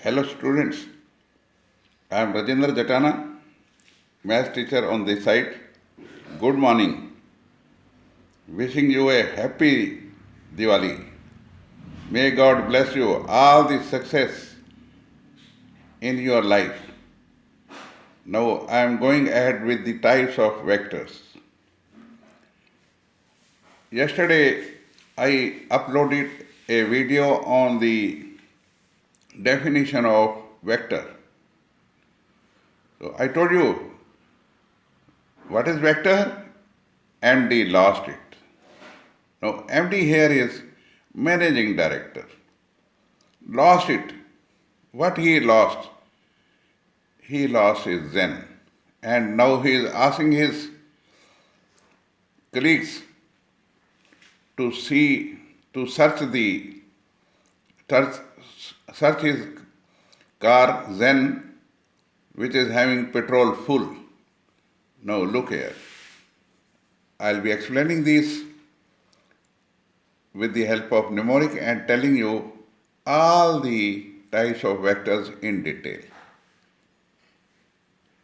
Hello students, I am Rajendra Jatana, math teacher on this side. Good morning. Wishing you a happy Diwali. May God bless you all the success in your life. Now I am going ahead with the types of vectors. Yesterday I uploaded a video on the definition of vector. So I told you what is vector? MD lost it. Now MD here is managing director. Lost it. What he lost? He lost his Zen. And now he is asking his colleagues to search his car Zen, which is having petrol full. Now look here. I'll be explaining this with the help of mnemonic and telling you all the types of vectors in detail.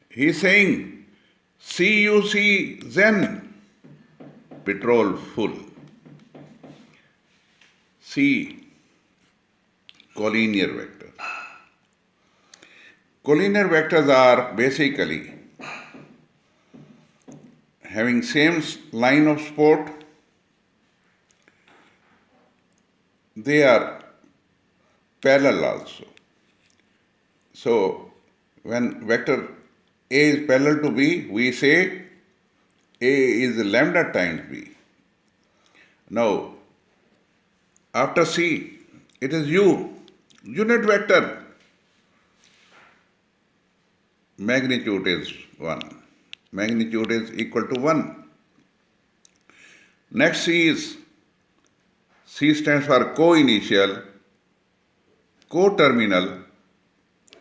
He is saying CUC Zen, petrol full. C, collinear vector. Collinear vectors are basically having same line of support. They are parallel also. So when vector A is parallel to B, we say A is lambda times B. Now, after C, it is U, unit vector. Magnitude is 1. Magnitude is equal to 1. Next C stands for co-initial, co-terminal,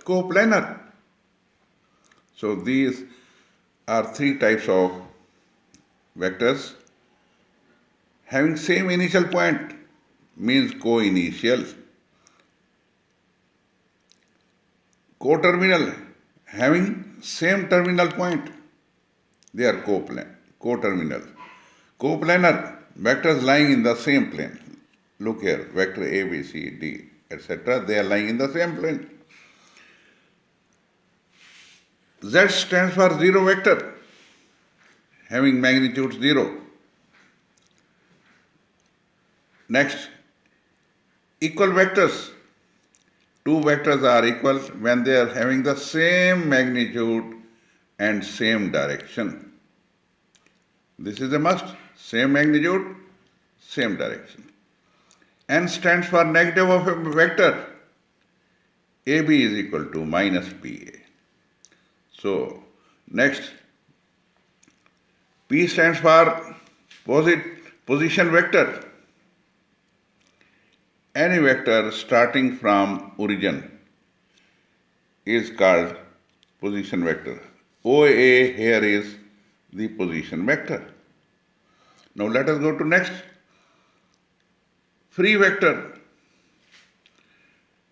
coplanar. So these are three types of vectors. Having same initial point means co-initial. Co-terminal, having same terminal point, they are co-terminal. Coplanar, vectors lying in the same plane. Look here, vector A, B, C, D, etc. They are lying in the same plane. Z stands for zero vector, having magnitude 0. Next, equal vectors. Two vectors are equal when they are having the same magnitude and same direction. This is a must. Same magnitude, same direction. N stands for negative of a vector. AB is equal to minus BA. So, next, P stands for position vector. Any vector starting from origin is called position vector. OA here is the position vector. Now let us go to next. Free vector.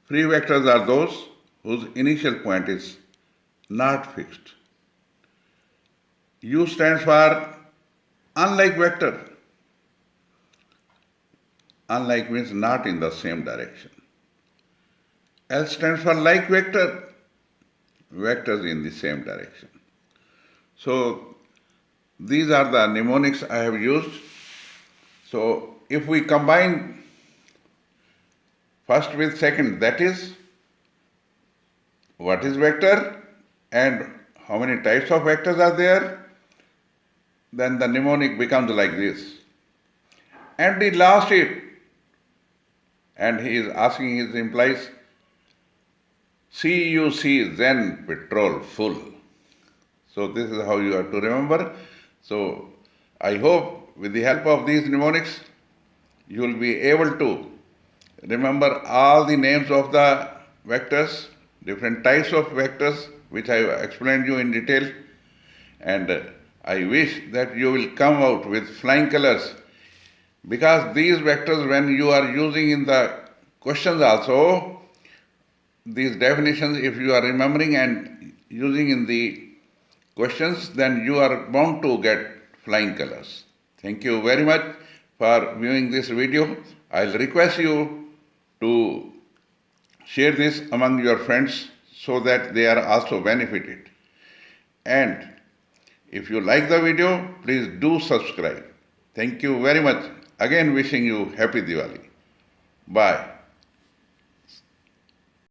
Free vectors are those whose initial point is not fixed. U stands for unlike vector. Unlike means not in the same direction. L stands for like vector. Vectors in the same direction. So these are the mnemonics I have used. So if we combine first with second, that is what is vector and how many types of vectors are there, then the mnemonic becomes like this. MD lost it, and he is asking his implies CUC Zen petrol full. So this is how you have to remember. So I hope with the help of these mnemonics you will be able to remember all the names of the vectors, different types of vectors which I have explained you in detail, and I wish that you will come out with flying colors, because these vectors when you are using in the questions also, these definitions, if you are remembering and using in the questions, then you are bound to get flying colors. Thank you very much for viewing this video. I'll request you to share this among your friends so that they are also benefited. And if you like the video, please do subscribe. Thank you very much. Again wishing you happy Diwali. Bye.